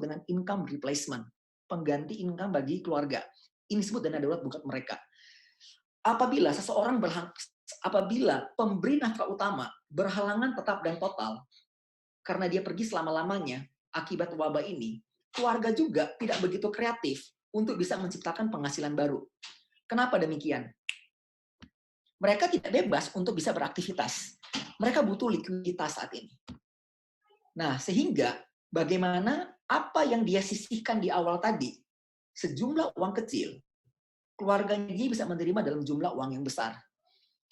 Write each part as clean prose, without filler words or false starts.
dengan income replacement, pengganti income bagi keluarga. Ini disebut dana darurat buat mereka. Apabila pemberi nafkah utama berhalangan tetap dan total karena dia pergi selama-lamanya akibat wabah ini, keluarga juga tidak begitu kreatif untuk bisa menciptakan penghasilan baru. Kenapa demikian? Mereka tidak bebas untuk bisa beraktivitas. Mereka butuh likuiditas saat ini. Nah, sehingga bagaimana apa yang dia sisihkan di awal tadi, sejumlah uang kecil, keluarganya dia bisa menerima dalam jumlah uang yang besar.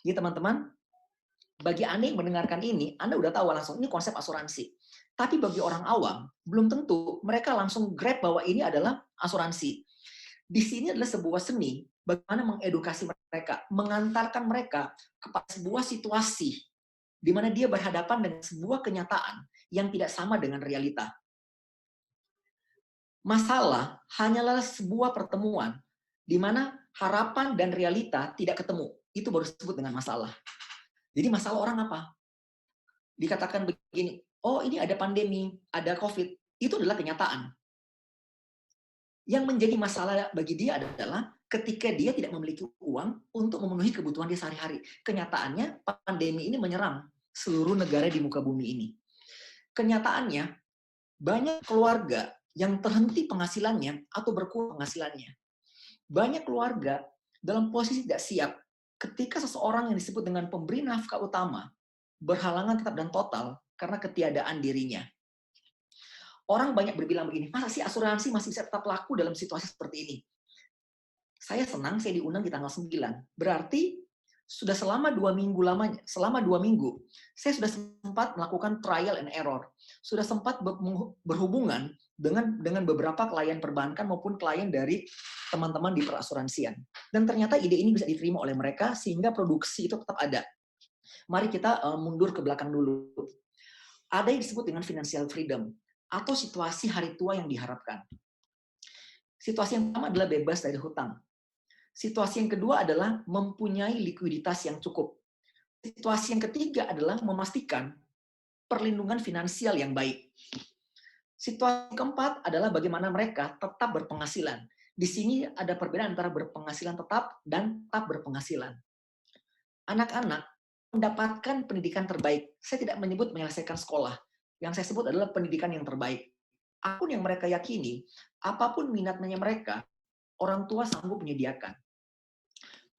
Jadi teman-teman, bagi Anda yang mendengarkan ini, Anda udah tahu langsung ini konsep asuransi. Tapi bagi orang awam, belum tentu mereka langsung grab bahwa ini adalah asuransi. Di sini adalah sebuah seni bagaimana mengedukasi mereka, mengantarkan mereka kepada sebuah situasi di mana dia berhadapan dengan sebuah kenyataan yang tidak sama dengan realita. Masalah hanyalah sebuah pertemuan di mana harapan dan realita tidak ketemu. Itu baru disebut dengan masalah. Jadi masalah orang apa? Dikatakan begini, oh ini ada pandemi, ada COVID, itu adalah kenyataan. Yang menjadi masalah bagi dia adalah ketika dia tidak memiliki uang untuk memenuhi kebutuhan dia sehari-hari. Kenyataannya pandemi ini menyerang seluruh negara di muka bumi ini. Kenyataannya banyak keluarga yang terhenti penghasilannya atau berkurang penghasilannya. Banyak keluarga dalam posisi tidak siap ketika seseorang yang disebut dengan pemberi nafkah utama berhalangan tetap dan total karena ketiadaan dirinya. Orang banyak berbilang begini, masa sih asuransi masih bisa tetap laku dalam situasi seperti ini? Saya senang saya diundang di tanggal 9. Berarti sudah selama 2 minggu lamanya, selama 2 minggu, saya sudah sempat melakukan trial and error. Sudah sempat berhubungan dengan beberapa klien perbankan maupun klien dari teman-teman di perasuransian. Dan ternyata ide ini bisa diterima oleh mereka sehingga produksi itu tetap ada. Mari kita mundur ke belakang dulu. Ada yang disebut dengan financial freedom atau situasi hari tua yang diharapkan. Situasi yang pertama adalah bebas dari hutang. Situasi yang kedua adalah mempunyai likuiditas yang cukup. Situasi yang ketiga adalah memastikan perlindungan finansial yang baik. Situasi yang keempat adalah bagaimana mereka tetap berpenghasilan. Di sini ada perbedaan antara berpenghasilan tetap dan tetap berpenghasilan. Anak-anak mendapatkan pendidikan terbaik. Saya tidak menyebut menyelesaikan sekolah. Yang saya sebut adalah pendidikan yang terbaik. Apapun yang mereka yakini, apapun minatnya mereka, orang tua sanggup menyediakan.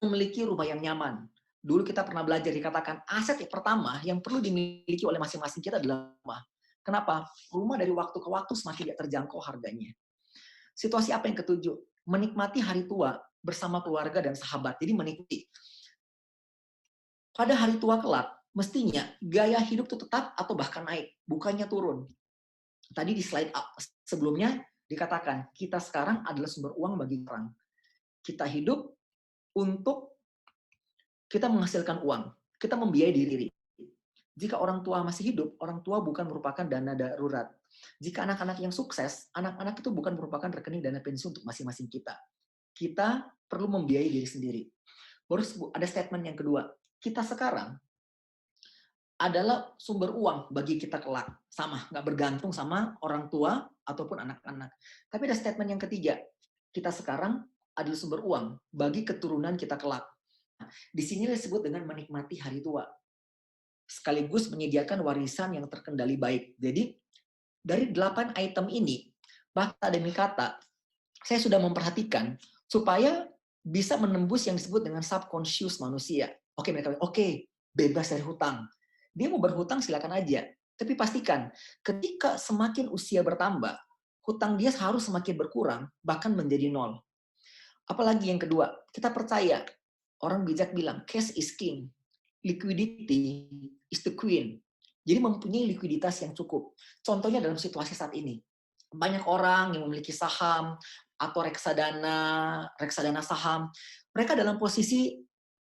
Memiliki rumah yang nyaman. Dulu kita pernah belajar dikatakan aset yang pertama yang perlu dimiliki oleh masing-masing kita adalah rumah. Kenapa? Rumah dari waktu ke waktu semakin tidak terjangkau harganya. Situasi apa yang ketujuh? Menikmati hari tua bersama keluarga dan sahabat. Jadi menikmati. Pada hari tua kelak, mestinya gaya hidup itu tetap atau bahkan naik, bukannya turun. Tadi di slide sebelumnya dikatakan, kita sekarang adalah sumber uang bagi orang. Kita hidup untuk kita menghasilkan uang, kita membiayai diri. Jika orang tua masih hidup, orang tua bukan merupakan dana darurat. Jika anak-anak yang sukses, anak-anak itu bukan merupakan rekening dana pensiun untuk masing-masing kita. Kita perlu membiayai diri sendiri. Baru ada statement yang kedua. Kita sekarang adalah sumber uang bagi kita kelak. Sama, nggak bergantung sama orang tua ataupun anak-anak. Tapi ada statement yang ketiga. Kita sekarang adalah sumber uang bagi keturunan kita kelak. Di sini disebut dengan menikmati hari tua. Sekaligus menyediakan warisan yang terkendali baik. Jadi, dari 8 item ini, bahkan demi kata, saya sudah memperhatikan supaya bisa menembus yang disebut dengan subconscious manusia. Oke, mereka bilang, oke, bebas dari hutang. Dia mau berhutang silakan aja. Tapi pastikan, ketika semakin usia bertambah, hutang dia harus semakin berkurang, bahkan menjadi nol. Apalagi yang kedua, kita percaya, orang bijak bilang, cash is king, liquidity is the queen. Jadi mempunyai likuiditas yang cukup. Contohnya dalam situasi saat ini, banyak orang yang memiliki saham atau reksadana saham, mereka dalam posisi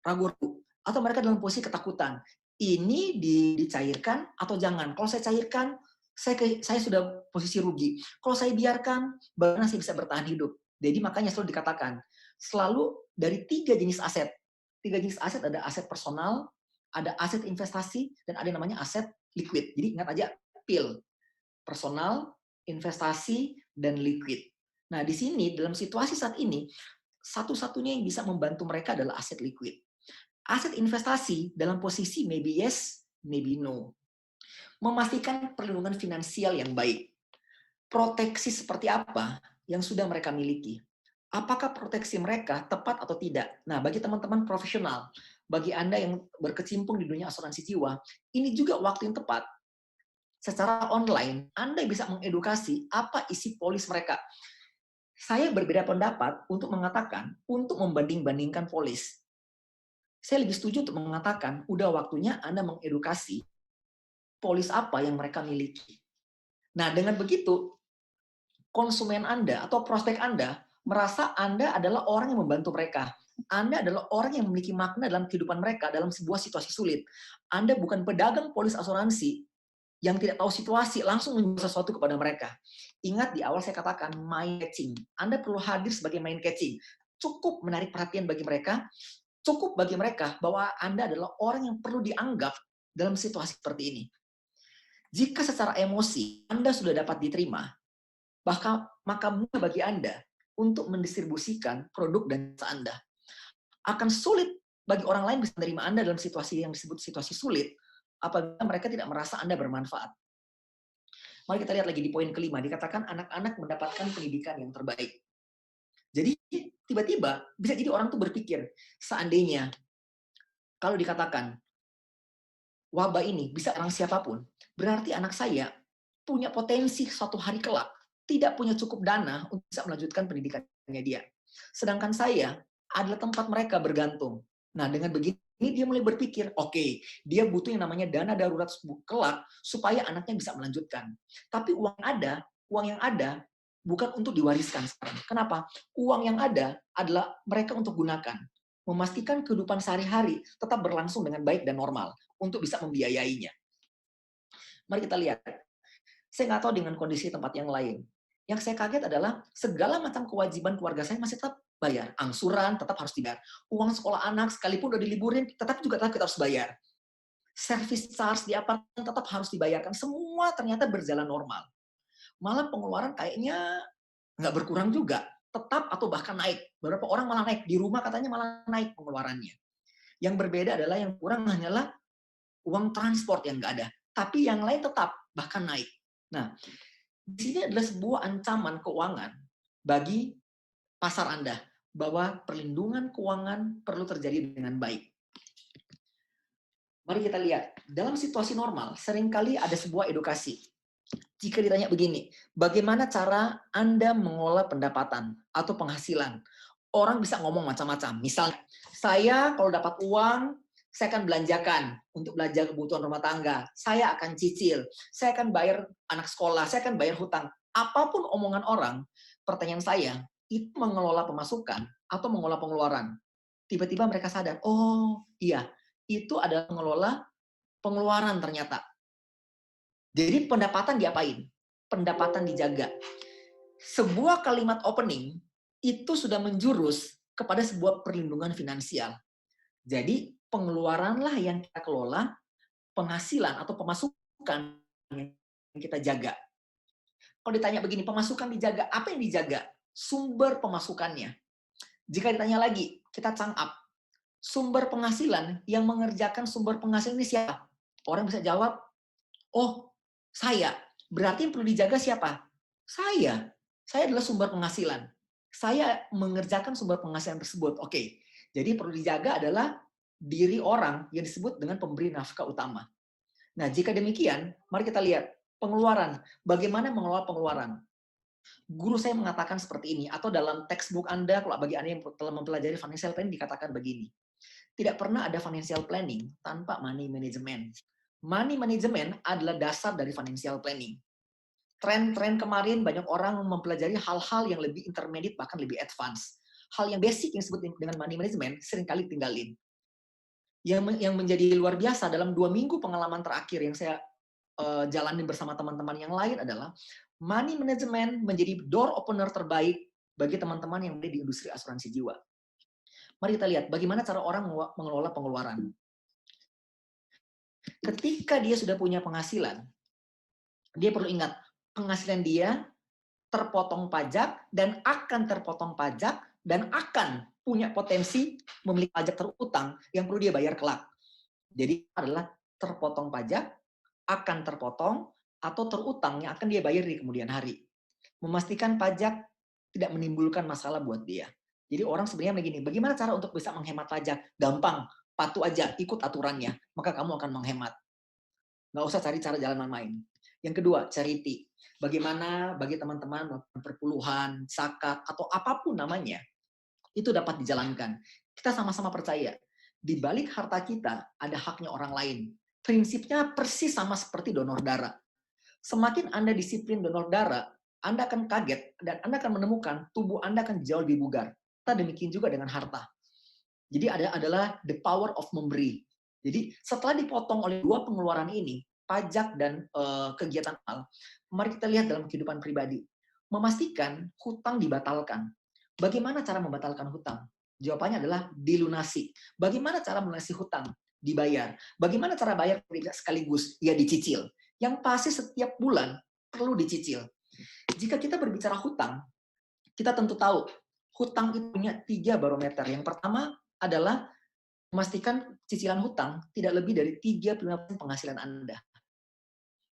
ragu-ragu atau mereka dalam posisi ketakutan. Ini dicairkan atau jangan? Kalau saya cairkan, saya sudah posisi rugi. Kalau saya biarkan, bagaimana saya bisa bertahan hidup? Jadi makanya selalu dikatakan, selalu dari 3 jenis aset. 3 jenis aset ada aset personal, ada aset investasi, dan ada yang namanya aset liquid. Jadi ingat aja, PIL. Personal, investasi, dan liquid. Nah, di sini dalam situasi saat ini, satu-satunya yang bisa membantu mereka adalah aset liquid. Aset investasi dalam posisi maybe yes, maybe no. Memastikan perlindungan finansial yang baik. Proteksi seperti apa yang sudah mereka miliki? Apakah proteksi mereka tepat atau tidak? Nah, bagi teman-teman profesional, bagi Anda yang berkecimpung di dunia asuransi jiwa, ini juga waktu yang tepat. Secara online, Anda bisa mengedukasi apa isi polis mereka. Saya berbeda pendapat untuk mengatakan, untuk membanding-bandingkan polis. Saya lebih setuju untuk mengatakan, udah waktunya Anda mengedukasi polis apa yang mereka miliki. Nah, dengan begitu, konsumen Anda atau prospek Anda merasa Anda adalah orang yang membantu mereka. Anda adalah orang yang memiliki makna dalam kehidupan mereka dalam sebuah situasi sulit. Anda bukan pedagang polis asuransi yang tidak tahu situasi, langsung menjual sesuatu kepada mereka. Ingat di awal saya katakan, mind catching. Anda perlu hadir sebagai mind catching. Cukup menarik perhatian bagi mereka, cukup bagi mereka bahwa Anda adalah orang yang perlu dianggap dalam situasi seperti ini. Jika secara emosi Anda sudah dapat diterima, maka mudah bagi Anda untuk mendistribusikan produk dan jasa Anda. Akan sulit bagi orang lain bisa menerima Anda dalam situasi yang disebut situasi sulit, apabila mereka tidak merasa Anda bermanfaat. Mari kita lihat lagi di poin kelima, dikatakan anak-anak mendapatkan pendidikan yang terbaik. Jadi tiba-tiba bisa jadi orang tuh berpikir, seandainya kalau dikatakan wabah ini bisa orang siapapun, berarti anak saya punya potensi suatu hari kelak tidak punya cukup dana untuk bisa melanjutkan pendidikannya dia. Sedangkan saya adalah tempat mereka bergantung. Nah, dengan begini dia mulai berpikir, oke, dia butuh yang namanya dana darurat kelak supaya anaknya bisa melanjutkan. Tapi uang yang ada bukan untuk diwariskan sekarang. Kenapa? Uang yang ada adalah mereka untuk gunakan. Memastikan kehidupan sehari-hari tetap berlangsung dengan baik dan normal untuk bisa membiayainya. Mari kita lihat. Saya nggak tahu dengan kondisi tempat yang lain. Yang saya kaget adalah segala macam kewajiban keluarga saya masih tetap bayar. Angsuran tetap harus dibayar. Uang sekolah anak sekalipun udah diliburin, tetap kita harus bayar. Service charge di apartemen tetap harus dibayarkan. Semua ternyata berjalan normal. Malah pengeluaran kayaknya nggak berkurang juga. Tetap atau bahkan naik. Beberapa orang malah naik. Di rumah katanya malah naik pengeluarannya. Yang berbeda adalah yang kurang hanyalah uang transport yang nggak ada. Tapi yang lain tetap bahkan naik. Nah, di sini adalah sebuah ancaman keuangan bagi pasar Anda, bahwa perlindungan keuangan perlu terjadi dengan baik. Mari kita lihat, dalam situasi normal, seringkali ada sebuah edukasi. Jika ditanya begini, bagaimana cara Anda mengolah pendapatan atau penghasilan? Orang bisa ngomong macam-macam. Misalnya, saya kalau dapat uang, saya akan belanjakan untuk belanja kebutuhan rumah tangga. Saya akan cicil. Saya akan bayar anak sekolah. Saya akan bayar hutang. Apapun omongan orang, pertanyaan saya, itu mengelola pemasukan atau mengelola pengeluaran. Tiba-tiba mereka sadar, oh iya, itu adalah mengelola pengeluaran ternyata. Jadi pendapatan diapain? Pendapatan dijaga. Sebuah kalimat opening itu sudah menjurus kepada sebuah perlindungan finansial. Jadi pengeluaranlah yang kita kelola, penghasilan atau pemasukan yang kita jaga. Kalau ditanya begini, pemasukan dijaga, apa yang dijaga? Sumber pemasukannya. Jika ditanya lagi, kita sum up. Sumber penghasilan yang mengerjakan sumber penghasilan ini siapa? Orang bisa jawab, oh saya. Berarti yang perlu dijaga siapa? Saya. Saya adalah sumber penghasilan. Saya mengerjakan sumber penghasilan tersebut. Oke, jadi perlu dijaga adalah diri orang yang disebut dengan pemberi nafkah utama. Nah, jika demikian, mari kita lihat pengeluaran. Bagaimana mengelola pengeluaran? Guru saya mengatakan seperti ini, atau dalam textbook Anda, kalau bagi Anda yang telah mempelajari financial planning, dikatakan begini. Tidak pernah ada financial planning tanpa money management. Money management adalah dasar dari financial planning. Tren-tren kemarin banyak orang mempelajari hal-hal yang lebih intermediate, bahkan lebih advance. Hal yang basic yang disebut dengan money management seringkali tinggalin. Yang menjadi luar biasa dalam 2 minggu pengalaman terakhir yang saya jalani bersama teman-teman yang lain adalah money management menjadi door opener terbaik bagi teman-teman yang ada di industri asuransi jiwa. Mari kita lihat bagaimana cara orang mengelola pengeluaran. Ketika dia sudah punya penghasilan, dia perlu ingat penghasilan dia terpotong pajak, dan akan terpotong pajak, dan akan punya potensi memiliki pajak terutang yang perlu dia bayar kelak. Jadi adalah terpotong pajak, akan terpotong, atau terutang yang akan dia bayar di kemudian hari. Memastikan pajak tidak menimbulkan masalah buat dia. Jadi orang sebenarnya begini, bagaimana cara untuk bisa menghemat pajak? Gampang, patuh aja, ikut aturannya, maka kamu akan menghemat. Nggak usah cari cara jalan main. Yang kedua, charity. Bagaimana bagi teman-teman melakukan perpuluhan, zakat, atau apapun namanya, itu dapat dijalankan. Kita sama-sama percaya, di balik harta kita ada haknya orang lain. Prinsipnya persis sama seperti donor darah. Semakin Anda disiplin donor darah, Anda akan kaget dan Anda akan menemukan tubuh Anda akan jauh lebih bugar. Kita demikian juga dengan harta. Jadi adalah the power of memberi. Jadi setelah dipotong oleh dua pengeluaran ini, pajak dan kegiatan amal, mari kita lihat dalam kehidupan pribadi. Memastikan hutang dibatalkan. Bagaimana cara membatalkan hutang? Jawabannya adalah dilunasi. Bagaimana cara melunasi hutang? Dibayar. Bagaimana cara bayar sekaligus? Ya dicicil. Yang pasti setiap bulan perlu dicicil. Jika kita berbicara hutang, kita tentu tahu hutang itu punya 3 barometer. Yang pertama adalah memastikan cicilan hutang tidak lebih dari 35% penghasilan Anda.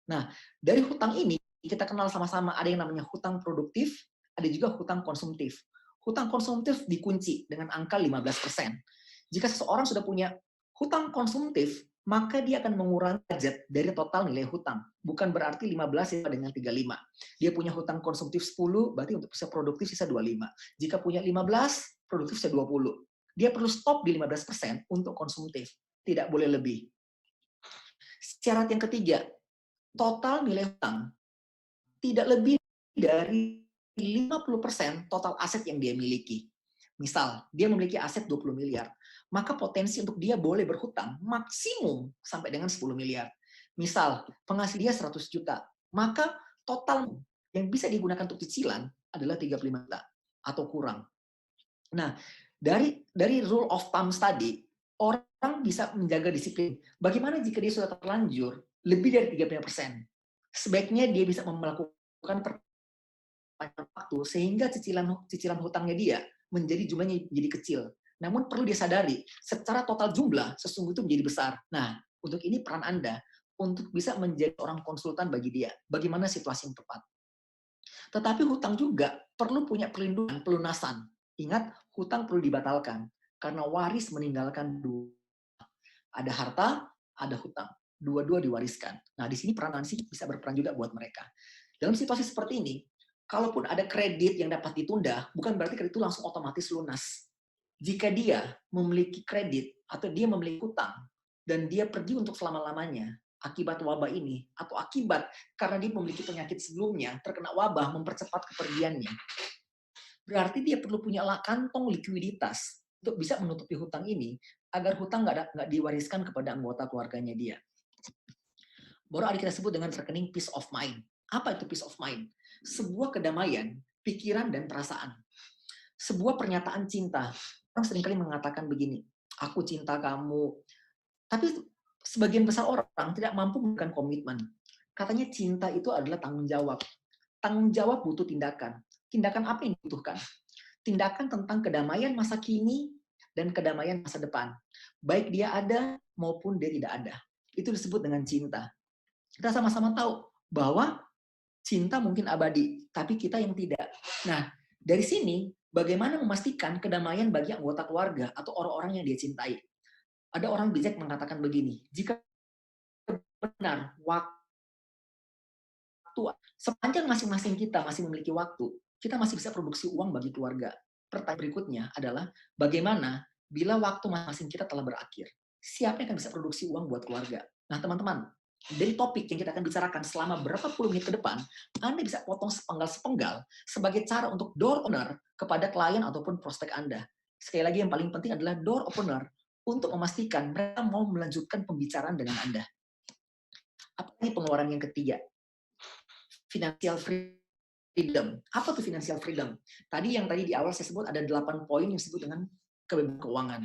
Nah, dari hutang ini kita kenal sama-sama ada yang namanya hutang produktif, ada juga hutang konsumtif. Hutang konsumtif dikunci dengan angka 15%. Jika seseorang sudah punya hutang konsumtif, maka dia akan mengurangi budget dari total nilai hutang. Bukan berarti 15 sama dengan 35. Dia punya hutang konsumtif 10, berarti untuk bisa produktif sisa 25. Jika punya 15, produktif sisa 20. Dia perlu stop di 15% untuk konsumtif. Tidak boleh lebih. Syarat yang ketiga, total nilai hutang tidak lebih dari 50% total aset yang dia miliki. Misal, dia memiliki aset 20 miliar, maka potensi untuk dia boleh berhutang maksimum sampai dengan 10 miliar. Misal, penghasilan dia 100 juta, maka total yang bisa digunakan untuk cicilan adalah 35 juta atau kurang. Nah, dari rule of thumb tadi, orang bisa menjaga disiplin. Bagaimana jika dia sudah terlanjur lebih dari 35%? Sebaiknya dia bisa melakukan perpanjangan waktu sehingga cicilan hutangnya dia menjadi jumlahnya jadi kecil. Namun perlu disadari, secara total jumlah sesungguhnya itu menjadi besar. Nah, untuk ini peran Anda untuk bisa menjadi orang konsultan bagi dia. Bagaimana situasi yang tepat. Tetapi hutang juga perlu punya perlindungan, pelunasan. Ingat, hutang perlu dibatalkan. Karena waris meninggalkan dua. Ada harta, ada hutang. Dua-dua diwariskan. Nah, di sini peran Nancy bisa berperan juga buat mereka. Dalam situasi seperti ini, kalaupun ada kredit yang dapat ditunda, bukan berarti kredit itu langsung otomatis lunas. Jika dia memiliki kredit atau dia memiliki hutang, dan dia pergi untuk selama-lamanya, akibat wabah ini, atau akibat karena dia memiliki penyakit sebelumnya, terkena wabah, mempercepat kepergiannya, berarti dia perlu punya kantong likuiditas untuk bisa menutupi hutang ini, agar hutang nggak diwariskan kepada anggota keluarganya dia. Baru ada kita sebut dengan rekening peace of mind. Apa itu peace of mind? Sebuah kedamaian, pikiran, dan perasaan. Sebuah pernyataan cinta. Orang seringkali mengatakan begini, aku cinta kamu. Tapi sebagian besar orang tidak mampu memberikan komitmen. Katanya cinta itu adalah tanggung jawab. Tanggung jawab butuh tindakan. Tindakan apa yang dibutuhkan? Tindakan tentang kedamaian masa kini dan kedamaian masa depan. Baik dia ada maupun dia tidak ada. Itu disebut dengan cinta. Kita sama-sama tahu bahwa cinta mungkin abadi, tapi kita yang tidak. Nah, dari sini bagaimana memastikan kedamaian bagi anggota keluarga atau orang-orang yang dia cintai. Ada orang bijak mengatakan begini, jika benar waktu sepanjang masing-masing kita masih memiliki waktu, kita masih bisa produksi uang bagi keluarga. Pertanyaan berikutnya adalah bagaimana bila waktu masing-masing kita telah berakhir? Siapa yang akan bisa produksi uang buat keluarga? Nah, teman-teman, dari topik yang kita akan bicarakan selama berapa puluh menit ke depan, Anda bisa potong sepenggal-sepenggal sebagai cara untuk door opener kepada klien ataupun prospek Anda. Sekali lagi yang paling penting adalah door opener untuk memastikan mereka mau melanjutkan pembicaraan dengan Anda. Apa ini pengeluaran yang ketiga? Financial freedom. Apa tuh financial freedom? Tadi di awal saya sebut ada 8 poin yang disebut dengan kebebasan keuangan.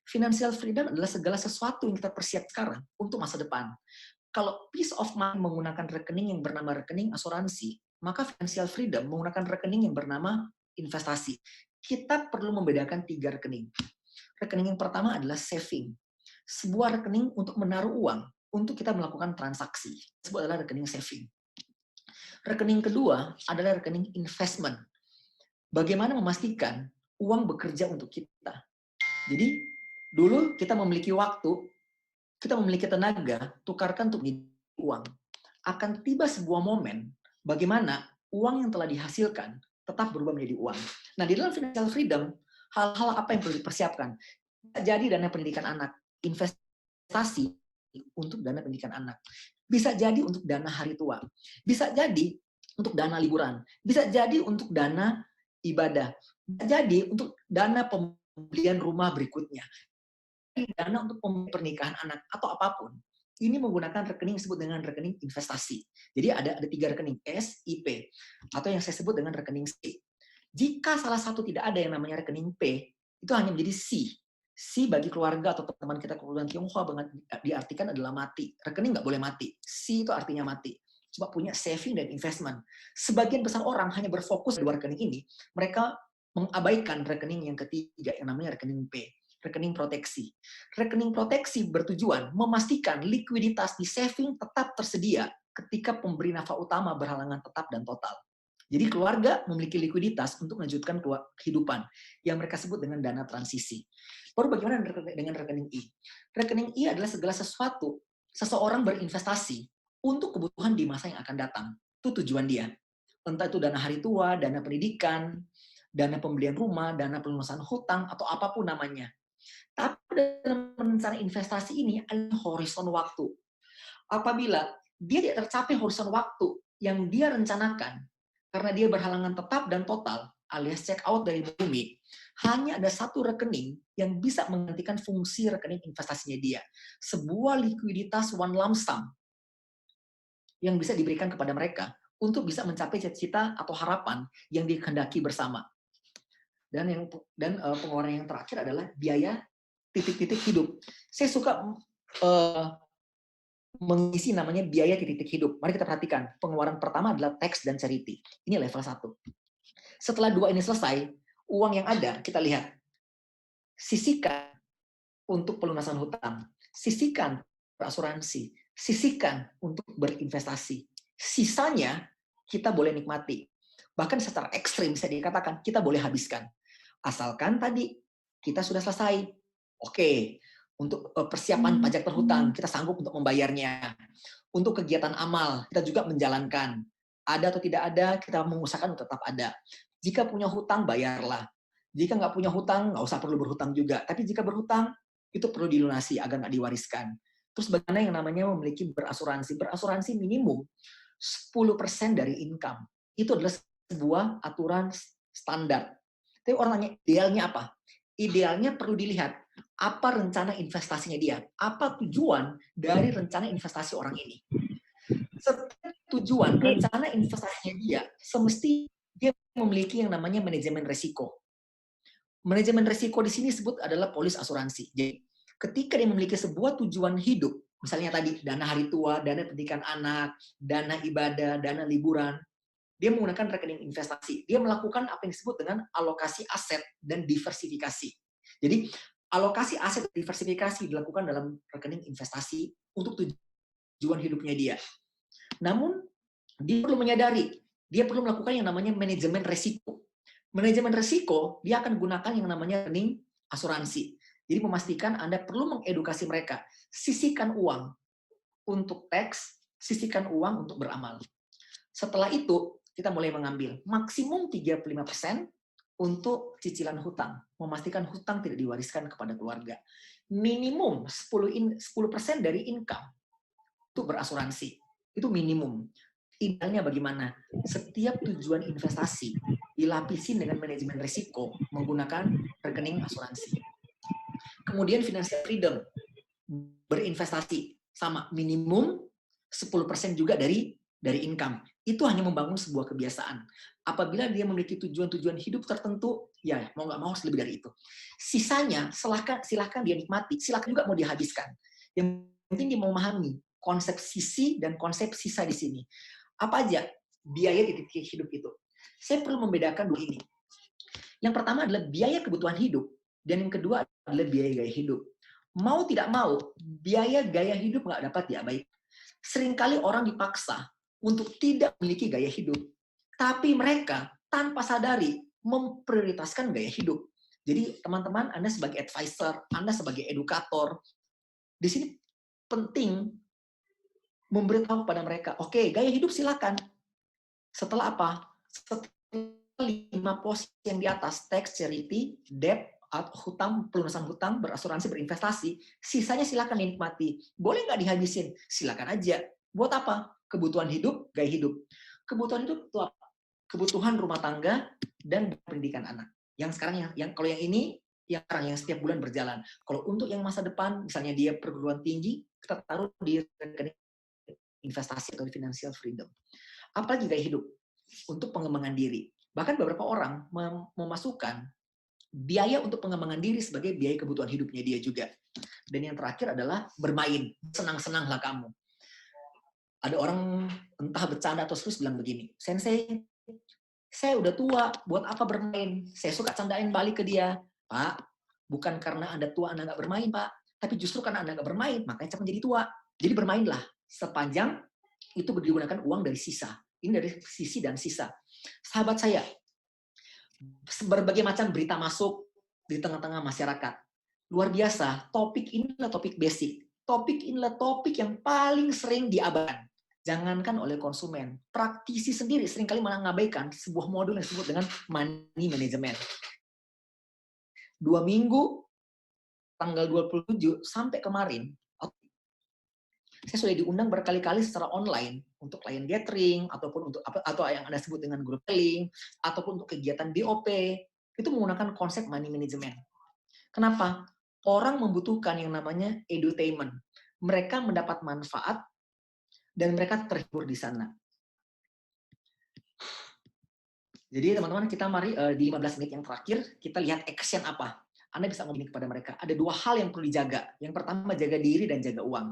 Financial freedom adalah segala sesuatu yang kita persiapkan sekarang untuk masa depan. Kalau peace of mind menggunakan rekening yang bernama rekening asuransi, maka financial freedom menggunakan rekening yang bernama investasi. Kita perlu membedakan 3 rekening. Rekening yang pertama adalah saving. Sebuah rekening untuk menaruh uang, untuk kita melakukan transaksi. Itu adalah rekening saving. Rekening kedua adalah rekening investment. Bagaimana memastikan uang bekerja untuk kita. Jadi, dulu kita memiliki waktu, kita memiliki tenaga, tukarkan untuk uang. Akan tiba sebuah momen, bagaimana uang yang telah dihasilkan tetap berubah menjadi uang. Nah, di dalam financial freedom, hal-hal apa yang perlu dipersiapkan? Jadi dana pendidikan anak, investasi untuk dana pendidikan anak. Bisa jadi untuk dana hari tua. Bisa jadi untuk dana liburan. Bisa jadi untuk dana ibadah. Bisa jadi untuk dana pembelian rumah berikutnya. Dana untuk pernikahan anak atau apapun. Ini menggunakan rekening disebut dengan rekening investasi. Jadi ada 3 rekening, S, I, P, atau yang saya sebut dengan rekening C. Jika salah satu tidak ada yang namanya rekening P, itu hanya menjadi C. C bagi keluarga atau teman kita keluarga Tionghoa diartikan adalah mati. Rekening nggak boleh mati. C itu artinya mati. Coba punya saving dan investment. Sebagian besar orang hanya berfokus di 2 rekening ini, mereka mengabaikan rekening yang ketiga yang namanya rekening P. Rekening proteksi. Rekening proteksi bertujuan memastikan likuiditas di saving tetap tersedia ketika pemberi nafkah utama berhalangan tetap dan total. Jadi keluarga memiliki likuiditas untuk melanjutkan kehidupan yang mereka sebut dengan dana transisi. Baru bagaimana dengan rekening I? Rekening I adalah segala sesuatu seseorang berinvestasi untuk kebutuhan di masa yang akan datang. Itu tujuan dia. Entah itu dana hari tua, dana pendidikan, dana pembelian rumah, dana pelunasan hutang, atau apapun namanya. Tapi dalam rencana investasi ini ada horizon waktu. Apabila dia tidak tercapai horizon waktu yang dia rencanakan, karena dia berhalangan tetap dan total, alias check out dari bumi, hanya ada satu rekening yang bisa menggantikan fungsi rekening investasinya dia. Sebuah likuiditas one lump sum yang bisa diberikan kepada mereka untuk bisa mencapai cita-cita atau harapan yang dikehendaki bersama. Dan pengeluaran yang terakhir adalah biaya titik-titik hidup. Saya suka mengisi namanya biaya titik hidup. Mari kita perhatikan. Pengeluaran pertama adalah tax dan charity. Ini level 1. Setelah 2 ini selesai, uang yang ada kita lihat. Sisihkan untuk pelunasan hutang. Sisihkan berasuransi. Sisihkan untuk berinvestasi. Sisanya kita boleh nikmati. Bahkan secara ekstrim bisa dikatakan kita boleh habiskan. Asalkan tadi kita sudah selesai. Oke, untuk persiapan pajak terhutang, kita sanggup untuk membayarnya. Untuk kegiatan amal, kita juga menjalankan. Ada atau tidak ada, kita mengusahakan tetap ada. Jika punya hutang, bayarlah. Jika nggak punya hutang, nggak usah perlu berhutang juga. Tapi jika berhutang, itu perlu dilunasi agar nggak diwariskan. Terus bagaimana yang namanya memiliki berasuransi? Berasuransi minimum 10% dari income. Itu adalah sebuah aturan standar. Tapi orang tanya, idealnya apa? Idealnya perlu dilihat apa rencana investasinya dia, apa tujuan dari rencana investasi orang ini. Setiap tujuan rencana investasinya dia, semesti dia memiliki yang namanya manajemen risiko. Manajemen risiko di sini disebut adalah polis asuransi. Jadi, ketika dia memiliki sebuah tujuan hidup, misalnya tadi dana hari tua, dana pendidikan anak, dana ibadah, dana liburan, dia menggunakan rekening investasi. Dia melakukan apa yang disebut dengan alokasi aset dan diversifikasi. Jadi, alokasi aset dan diversifikasi dilakukan dalam rekening investasi untuk tujuan hidupnya dia. Namun, dia perlu menyadari, dia perlu melakukan yang namanya manajemen risiko. Manajemen risiko, dia akan gunakan yang namanya rekening asuransi. Jadi memastikan Anda perlu mengedukasi mereka. Sisihkan uang untuk teks, sisihkan uang untuk beramal. Setelah itu, kita mulai mengambil maksimum 35% untuk cicilan hutang. Memastikan hutang tidak diwariskan kepada keluarga. Minimum 10% dari income untuk berasuransi. Itu minimum. Idealnya bagaimana? Setiap tujuan investasi dilapisi dengan manajemen risiko menggunakan rekening asuransi. Kemudian financial freedom, berinvestasi sama minimum 10% juga dari income. Itu hanya membangun sebuah kebiasaan. Apabila dia memiliki tujuan-tujuan hidup tertentu, ya mau nggak mau harus lebih dari itu. Sisanya silahkan dia nikmati, silahkan juga mau dihabiskan. Yang penting dia memahami konsep sisi dan konsep sisa di sini. Apa aja? biaya di titik hidup itu. Saya perlu membedakan dua ini. Yang pertama adalah biaya kebutuhan hidup, dan yang kedua adalah biaya gaya hidup. Mau tidak mau, biaya gaya hidup nggak dapat diabaikan. Seringkali orang dipaksa untuk tidak memiliki gaya hidup, tapi mereka tanpa sadari memprioritaskan gaya hidup. Jadi teman-teman, Anda sebagai advisor, Anda sebagai edukator, di sini penting memberitahu kepada mereka, oke, gaya hidup silakan. Setelah apa? Setelah 5 pos yang di atas, tax, charity, debt, hutang, pelunasan hutang, berasuransi, berinvestasi, sisanya silakan dinikmati. Boleh nggak dihabisin? Silakan aja. Buat apa? Kebutuhan hidup, gaya hidup. Kebutuhan hidup itu apa? Kebutuhan rumah tangga dan pendidikan anak. Yang sekarang kalau yang ini yang sekarang yang setiap bulan berjalan. Kalau untuk yang masa depan, misalnya dia perguruan tinggi, kita taruh di rekening investasi atau financial freedom. Apalagi gaya hidup untuk pengembangan diri. Bahkan beberapa orang memasukkan biaya untuk pengembangan diri sebagai biaya kebutuhan hidupnya dia juga. Dan yang terakhir adalah bermain. Senang-senanglah kamu. Ada orang entah bercanda atau serius bilang begini, Sensei, saya udah tua, buat apa bermain? Saya suka candain balik ke dia. Pak, bukan karena Anda tua Anda nggak bermain, Pak. Tapi justru karena Anda nggak bermain, makanya cepat menjadi tua. Jadi bermainlah sepanjang itu digunakan uang dari sisa. Ini dari sisi dan sisa. Sahabat saya, berbagai macam berita masuk di tengah-tengah masyarakat. Luar biasa, topik ini adalah topik basic. Topik ini adalah topik yang paling sering diabaikan. Jangankan oleh konsumen, praktisi sendiri seringkali malah mengabaikan sebuah modul yang disebut dengan money management. 2 minggu, tanggal 27 sampai kemarin, saya sudah diundang berkali-kali secara online untuk client gathering, ataupun untuk atau yang Anda sebut dengan group selling, ataupun untuk kegiatan BOP, itu menggunakan konsep money management. Kenapa? Orang membutuhkan yang namanya edutainment. Mereka mendapat manfaat dan mereka terhibur di sana. Jadi teman-teman, kita mari di 15 menit yang terakhir, kita lihat action apa. Anda bisa ngomong kepada mereka. Ada 2 hal yang perlu dijaga. Yang pertama, jaga diri dan jaga uang.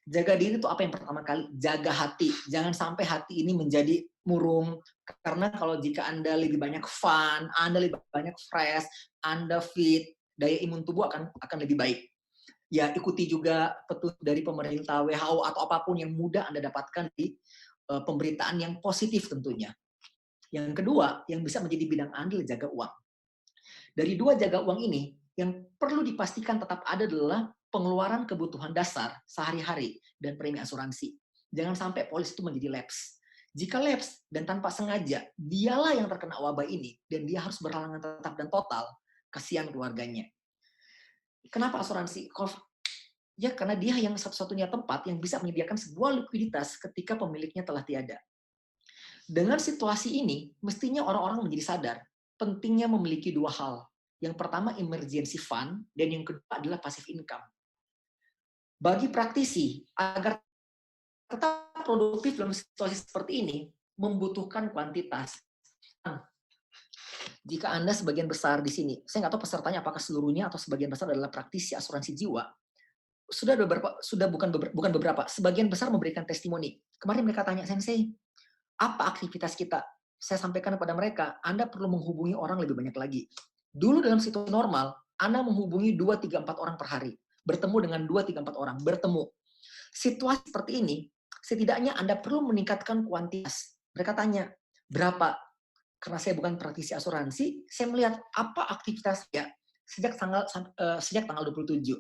Jaga diri itu apa yang pertama kali? Jaga hati. Jangan sampai hati ini menjadi murung. Karena kalau jika Anda lebih banyak fun, Anda lebih banyak fresh, Anda fit, daya imun tubuh akan lebih baik. Ya, ikuti juga petunjuk dari pemerintah, WHO, atau apapun yang mudah Anda dapatkan di pemberitaan yang positif tentunya. Yang kedua, yang bisa menjadi bidang andil, jaga uang. Dari 2 jaga uang ini, yang perlu dipastikan tetap ada adalah pengeluaran kebutuhan dasar sehari-hari dan premi asuransi. Jangan sampai polis itu menjadi lapse. Jika lapse dan tanpa sengaja, dialah yang terkena wabah ini dan dia harus berhalangan tetap dan total, kasihan keluarganya. Kenapa asuransi? Ya karena dia yang satu-satunya tempat yang bisa menyediakan sebuah likuiditas ketika pemiliknya telah tiada. Dengan situasi ini, mestinya orang-orang menjadi sadar pentingnya memiliki 2 hal. Yang pertama emergency fund, dan yang kedua adalah passive income. Bagi praktisi, agar tetap produktif dalam situasi seperti ini, membutuhkan kuantitas. Jika Anda sebagian besar di sini, saya nggak tahu pesertanya apakah seluruhnya atau sebagian besar adalah praktisi asuransi jiwa, bukan beberapa, sebagian besar memberikan testimoni. Kemarin mereka tanya, Sensei, apa aktivitas kita? Saya sampaikan kepada mereka, Anda perlu menghubungi orang lebih banyak lagi. Dulu dalam situasi normal, Anda menghubungi 2, 3, 4 orang per hari. Bertemu dengan 2, 3, 4 orang. Bertemu. Situasi seperti ini, setidaknya Anda perlu meningkatkan kuantitas. Mereka tanya, berapa? Karena saya bukan praktisi asuransi, saya melihat apa aktivitas saya sejak tanggal 27.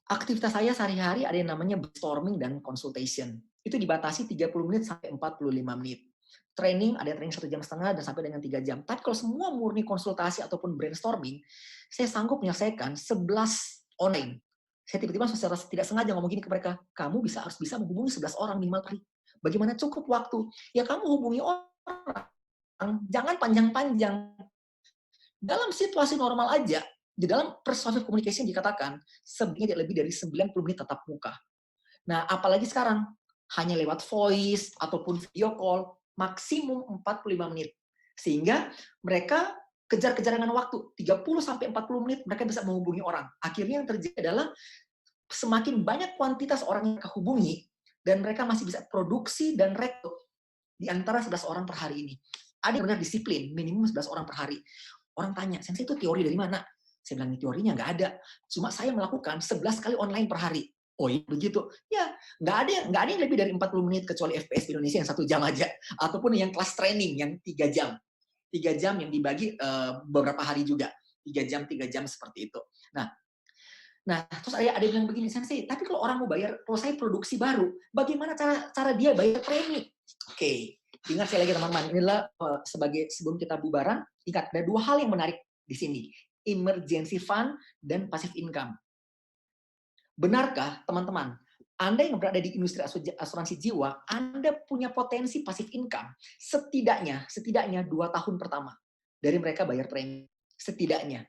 Aktivitas saya sehari-hari ada yang namanya brainstorming dan consultation. Itu dibatasi 30 menit sampai 45 menit. Training, ada training 1,5 jam dan sampai dengan 3 jam. Tapi kalau semua murni konsultasi ataupun brainstorming, saya sanggup menyelesaikan 11 online. Saya tiba-tiba secara tidak sengaja ngomong gini ke mereka, kamu harus bisa menghubungi 11 orang minimal kali. Bagaimana cukup waktu? Ya kamu hubungi orang, jangan panjang-panjang. Dalam situasi normal aja, di dalam persuasive communication dikatakan sebenarnya lebih dari 90 menit tatap muka. Nah, apalagi sekarang hanya lewat voice ataupun video call maksimum 45 menit. Sehingga mereka kejar-kejar dengan waktu 30 sampai 40 menit mereka bisa menghubungi orang. Akhirnya yang terjadi adalah semakin banyak kuantitas orang yang mereka hubungi dan mereka masih bisa produksi dan rekrut Di antara 11 orang per hari ini. Ada yang benar disiplin, minimum 11 orang per hari. Orang tanya, Sensei itu teori dari mana? Saya bilang, teorinya nggak ada. Cuma saya melakukan 11 kali online per hari. Oh iya, begitu. Ya, nggak ada yang lebih dari 40 menit kecuali FPS di Indonesia yang 1 jam aja. Ataupun yang kelas training yang 3 jam. 3 jam yang dibagi beberapa hari juga. 3 jam seperti itu. Nah, terus ada yang bilang begini, Sensei, tapi kalau orang mau bayar, kalau saya produksi baru, bagaimana cara dia bayar premi? Oke, ingat sekali lagi teman-teman, inilah sebagai sebelum kita bubaran, ingat ada 2 hal yang menarik di sini, emergency fund dan passive income. Benarkah teman-teman, Anda yang berada di industri asuransi jiwa, Anda punya potensi passive income setidaknya 2 tahun pertama dari mereka bayar premi, setidaknya.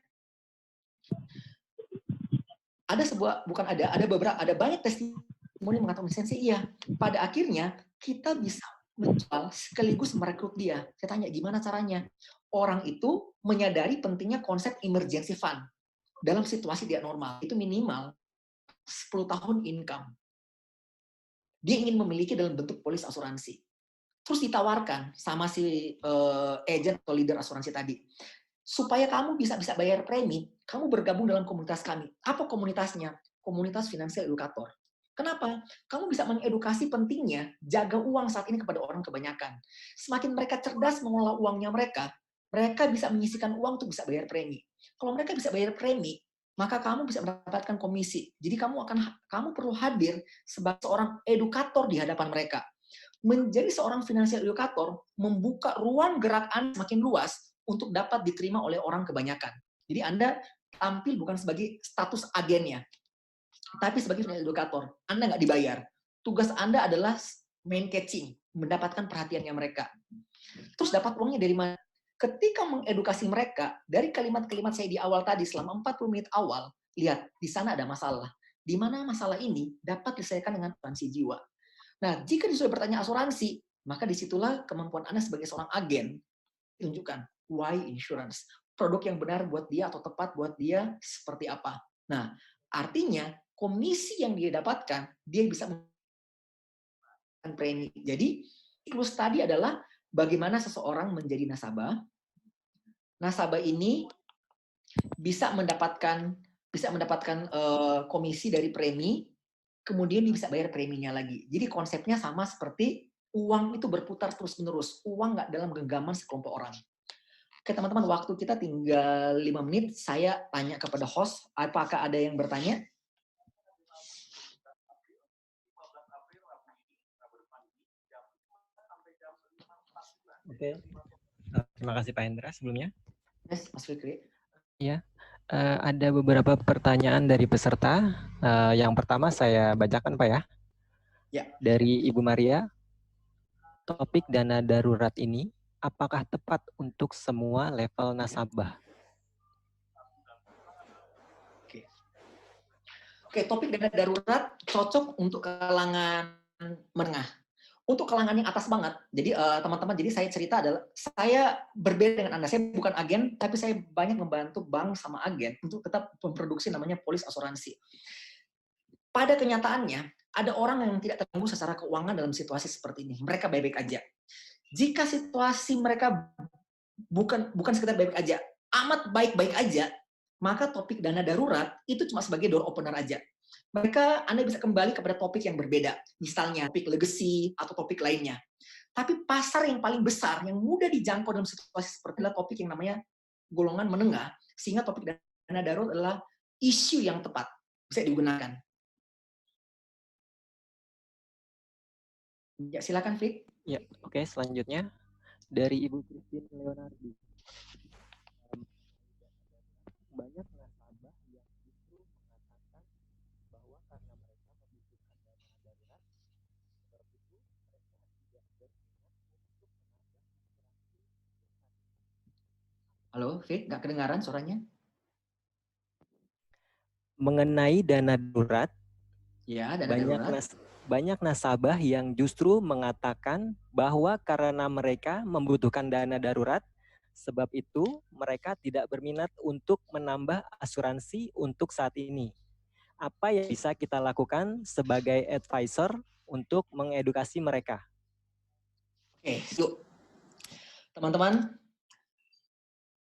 Ada banyak testimoni mengatakan, Sensei, iya, pada akhirnya kita bisa menjual sekaligus merekrut dia. Saya tanya, gimana caranya? Orang itu menyadari pentingnya konsep emergency fund dalam situasi tidak normal. Itu minimal 10 tahun income. Dia ingin memiliki dalam bentuk polis asuransi. Terus ditawarkan sama si agent atau leader asuransi tadi. Supaya kamu bisa bayar premi, kamu bergabung dalam komunitas kami. Apa komunitasnya? Komunitas Financial Educator. Kenapa? Kamu bisa mengedukasi pentingnya jaga uang saat ini kepada orang kebanyakan. Semakin mereka cerdas mengelola uangnya mereka bisa menyisihkan uang untuk bisa bayar premi. Kalau mereka bisa bayar premi, maka kamu bisa mendapatkan komisi. Jadi kamu perlu hadir sebagai seorang edukator di hadapan mereka. Menjadi seorang financial educator membuka ruang gerak Anda semakin luas untuk dapat diterima oleh orang kebanyakan. Jadi Anda tampil bukan sebagai status agennya, tapi sebagai financial educator. Anda nggak dibayar. Tugas Anda adalah main catching, mendapatkan perhatiannya mereka. Terus dapat uangnya dari mana? Ketika mengedukasi mereka, dari kalimat-kalimat saya di awal tadi, selama 40 menit awal, lihat, di sana ada masalah. Di mana masalah ini dapat diselesaikan dengan asuransi jiwa. Nah, jika sudah bertanya asuransi, maka disitulah kemampuan Anda sebagai seorang agen tunjukkan why insurance. Produk yang benar buat dia atau tepat buat dia seperti apa. Nah, artinya komisi yang dia dapatkan, dia bisa mendapatkan premi. Jadi, siklus tadi adalah bagaimana seseorang menjadi nasabah. Nasabah ini bisa mendapatkan komisi dari premi, kemudian dia bisa bayar preminya lagi. Jadi konsepnya sama seperti uang itu berputar terus-menerus. Uang nggak dalam genggaman sekelompok orang. Oke teman-teman, waktu kita tinggal 5 menit. Saya tanya kepada host, apakah ada yang bertanya? Oke. Terima kasih Pak Hendra sebelumnya. Yes, Mas Fikri. Ya, ada beberapa pertanyaan dari peserta. Yang pertama saya bacakan Pak ya. Ya. Dari Ibu Maria, topik dana darurat ini apakah tepat untuk semua level nasabah? Oke, topik dana darurat cocok untuk kalangan menengah. Untuk kalangan yang atas banget, jadi teman-teman, jadi saya cerita adalah, saya berbeda dengan Anda, saya bukan agen, tapi saya banyak membantu bank sama agen untuk tetap memproduksi namanya polis asuransi. Pada kenyataannya, ada orang yang tidak terganggu secara keuangan dalam situasi seperti ini. Mereka baik-baik aja. Jika situasi mereka bukan sekedar baik-baik aja, amat baik-baik aja, maka topik dana darurat itu cuma sebagai door opener aja. Anda bisa kembali kepada topik yang berbeda, misalnya topik legacy atau topik lainnya. Tapi pasar yang paling besar, yang mudah dijangkau dalam situasi seperti itulah topik yang namanya golongan menengah, sehingga topik dana darurat adalah isu yang tepat, bisa digunakan. Ya, silakan, Fik. Ya, oke, selanjutnya dari Ibu Christine Leonardi. Banyak nasabah yang justru mengatakan bahwa karena mereka membutuhkan dana darurat, sebab itu mereka tidak berminat untuk menambah asuransi. Halo, Fik, nggak kedengaran suaranya? Mengenai dana darurat, ya, dana darurat. Banyak nasabah yang justru mengatakan bahwa karena mereka membutuhkan dana darurat, sebab itu mereka tidak berminat untuk menambah asuransi untuk saat ini. Apa yang bisa kita lakukan sebagai advisor untuk mengedukasi mereka? yuk. Teman-teman,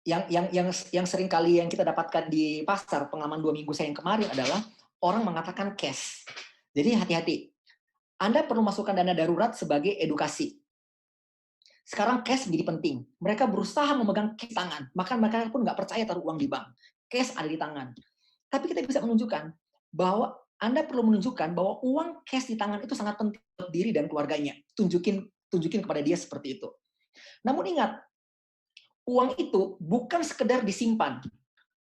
yang sering kali yang kita dapatkan di pasar, pengalaman 2 minggu saya yang kemarin adalah orang mengatakan cash. Jadi hati-hati. Anda perlu masukkan dana darurat sebagai edukasi. Sekarang cash menjadi penting. Mereka berusaha memegang cash tangan. Maka mereka pun nggak percaya taruh uang di bank. Cash ada di tangan. Tapi kita bisa menunjukkan bahwa Anda perlu menunjukkan bahwa uang cash di tangan itu sangat penting untuk diri dan keluarganya. Tunjukin kepada dia seperti itu. Namun ingat, uang itu bukan sekedar disimpan.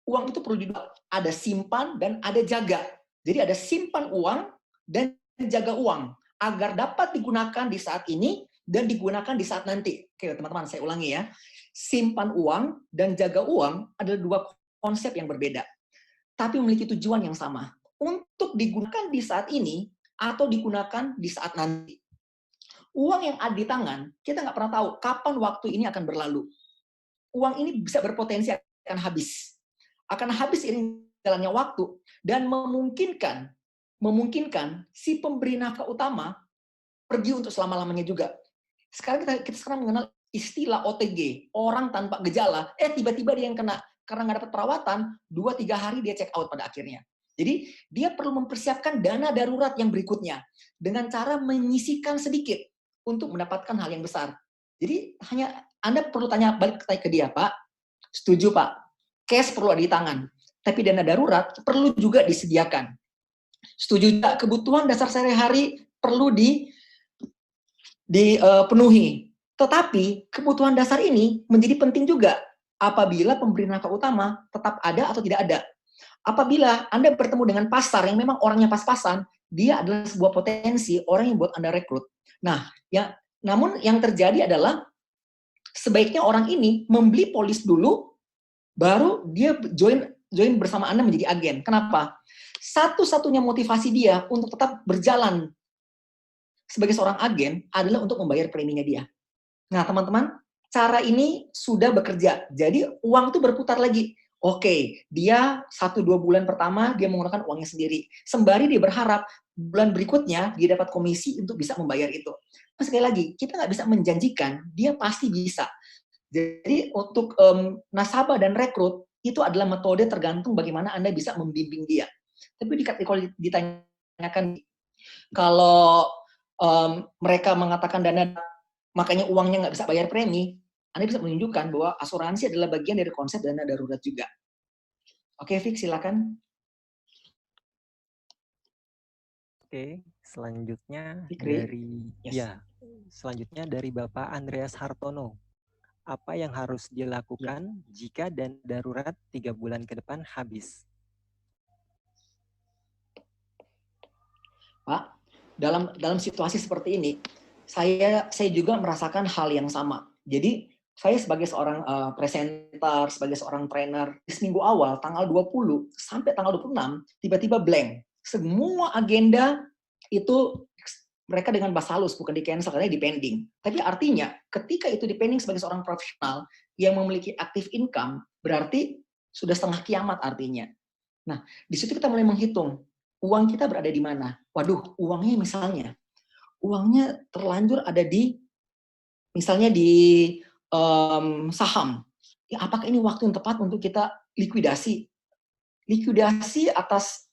Uang itu perlu ada simpan dan ada jaga. Jadi ada simpan uang dan jaga uang agar dapat digunakan di saat ini dan digunakan di saat nanti. Oke, teman-teman, saya ulangi ya. Simpan uang dan jaga uang adalah 2 konsep yang berbeda, tapi memiliki tujuan yang sama. Untuk digunakan di saat ini atau digunakan di saat nanti. Uang yang ada di tangan, kita nggak pernah tahu kapan waktu ini akan berlalu. Uang ini bisa berpotensi akan habis. Akan habis iring jalannya waktu dan memungkinkan si pemberi nafkah utama pergi untuk selama-lamanya juga. Sekarang kita sekarang mengenal istilah OTG, orang tanpa gejala. Tiba-tiba dia yang kena karena nggak dapat perawatan, 2-3 hari dia check out pada akhirnya. Jadi dia perlu mempersiapkan dana darurat yang berikutnya dengan cara menyisihkan sedikit untuk mendapatkan hal yang besar. Jadi hanya Anda perlu tanya balik ke dia, Pak. Setuju, Pak. Cash perlu ada di tangan, tapi dana darurat perlu juga disediakan. Setuju juga, kebutuhan dasar sehari-hari perlu dipenuhi. Tetapi kebutuhan dasar ini menjadi penting juga apabila pemberi nafkah utama tetap ada atau tidak ada. Apabila Anda bertemu dengan pasar yang memang orangnya pas-pasan, dia adalah sebuah potensi orang yang buat Anda rekrut. Nah, namun yang terjadi adalah sebaiknya orang ini membeli polis dulu, baru dia join bersama Anda menjadi agen. Kenapa? Satu-satunya motivasi dia untuk tetap berjalan sebagai seorang agen adalah untuk membayar preminya dia. Nah, teman-teman, cara ini sudah bekerja. Jadi, uang itu berputar lagi. Oke, dia 1-2 bulan pertama dia menggunakan uangnya sendiri. Sembari dia berharap bulan berikutnya dia dapat komisi untuk bisa membayar itu. Nah, sekali lagi, kita nggak bisa menjanjikan dia pasti bisa. Jadi, untuk nasabah dan rekrut, itu adalah metode tergantung bagaimana Anda bisa membimbing dia. Tapi kalau ditanyakan, kalau mereka mengatakan dana, makanya uangnya nggak bisa bayar premi, Anda bisa menunjukkan bahwa asuransi adalah bagian dari konsep dana darurat juga. Oke, Vic, silakan. Oke, selanjutnya Fikri. selanjutnya dari Bapak Andreas Hartono. Apa yang harus dilakukan jika dana darurat 3 bulan ke depan habis? Pak, dalam situasi seperti ini, saya juga merasakan hal yang sama. Jadi, saya sebagai seorang presenter, sebagai seorang trainer, di seminggu awal, tanggal 20 sampai tanggal 26, tiba-tiba blank. Semua agenda itu mereka dengan bahasa halus, bukan di-cancel, karena di-pending. Tapi artinya, ketika itu di-pending sebagai seorang profesional yang memiliki active income, berarti sudah setengah kiamat artinya. Nah, di situ kita mulai menghitung, uang kita berada di mana? Waduh, uangnya terlanjur ada di, misalnya di saham. Ya, apakah ini waktu yang tepat untuk kita likuidasi? Likuidasi atas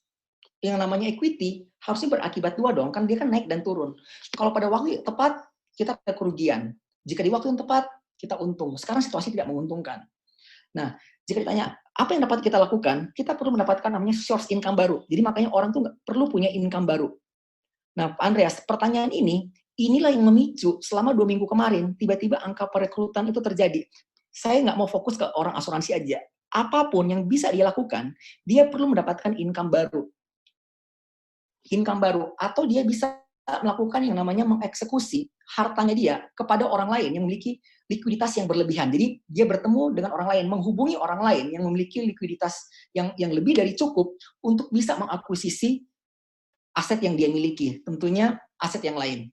yang namanya equity harusnya berakibat 2 dong, kan dia kan naik dan turun. Kalau pada waktu yang tepat, kita ada kerugian. Jika di waktu yang tepat, kita untung. Sekarang situasi tidak menguntungkan. Nah, jika ditanya, apa yang dapat kita lakukan? Kita perlu mendapatkan namanya source income baru. Jadi makanya orang tuh perlu punya income baru. Nah, Pak Andreas, pertanyaan inilah yang memicu selama 2 minggu kemarin, tiba-tiba angka perekrutan itu terjadi. Saya nggak mau fokus ke orang asuransi aja. Apapun yang bisa dia lakukan, dia perlu mendapatkan income baru. Atau dia bisa melakukan yang namanya mengeksekusi hartanya dia kepada orang lain yang memiliki likuiditas yang berlebihan. Jadi dia bertemu dengan orang lain, menghubungi orang lain yang memiliki likuiditas yang lebih dari cukup untuk bisa mengakuisisi aset yang dia miliki, tentunya aset yang lain.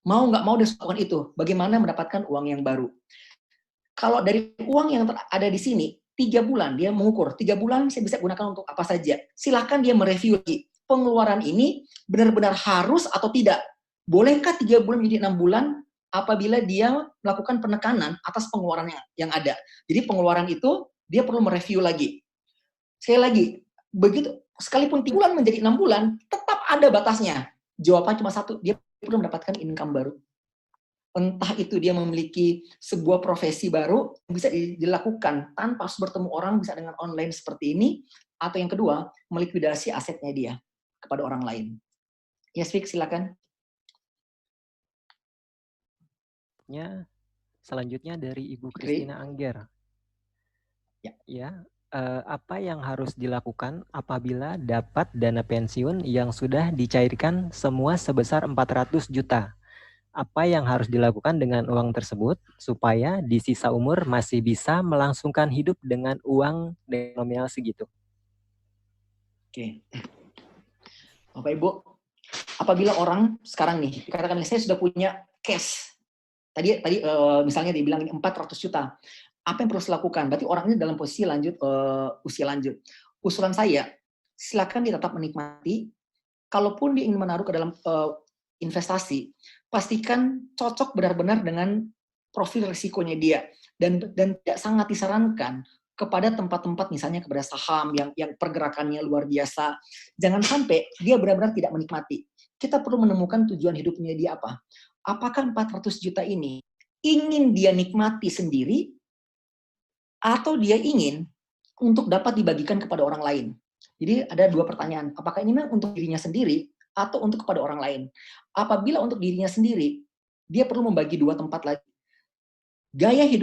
Mau nggak mau dia melakukan itu, bagaimana mendapatkan uang yang baru. Kalau dari uang yang ada di sini, 3 bulan dia mengukur, 3 bulan saya bisa gunakan untuk apa saja. Silahkan dia mereview lagi, pengeluaran ini benar-benar harus atau tidak. Bolehkah 3 bulan menjadi 6 bulan, apabila dia melakukan penekanan atas pengeluaran yang ada. Jadi pengeluaran itu dia perlu mereview lagi. Sekali lagi, begitu sekalipun 3 bulan menjadi 6 bulan, tetap ada batasnya. Jawaban cuma satu, dia perlu mendapatkan income baru. Entah itu dia memiliki sebuah profesi baru, bisa dilakukan tanpa harus bertemu orang, bisa dengan online seperti ini, atau yang kedua, melikuidasi asetnya dia kepada orang lain. Yes, Fik, silakan. Selanjutnya dari Ibu Fikri. Christina Angger. Ya. Apa yang harus dilakukan apabila dapat dana pensiun yang sudah dicairkan semua sebesar 400 juta? Apa yang harus dilakukan dengan uang tersebut supaya di sisa umur masih bisa melangsungkan hidup dengan uang nominal segitu? Oke. Bapak Ibu, apabila orang sekarang nih, dikatakan saya sudah punya cash. Tadi misalnya dibilang ini 400 juta. Apa yang perlu dilakukan? Berarti orang ini dalam posisi usia lanjut. Usulan saya, silakan dia tetap menikmati. Kalaupun dia ingin menaruh ke dalam investasi, pastikan cocok benar-benar dengan profil risikonya dia, dan tidak sangat disarankan kepada tempat-tempat misalnya kepada saham yang pergerakannya luar biasa. Jangan sampai dia benar-benar tidak menikmati. Kita perlu menemukan tujuan hidupnya dia apa. Apakah 400 juta ini ingin dia nikmati sendiri, atau dia ingin untuk dapat dibagikan kepada orang lain? Jadi ada 2 pertanyaan. Apakah ini memang untuk dirinya sendiri atau untuk kepada orang lain? Apabila untuk dirinya sendiri, dia perlu membagi 2 tempat lagi. Gaya hidup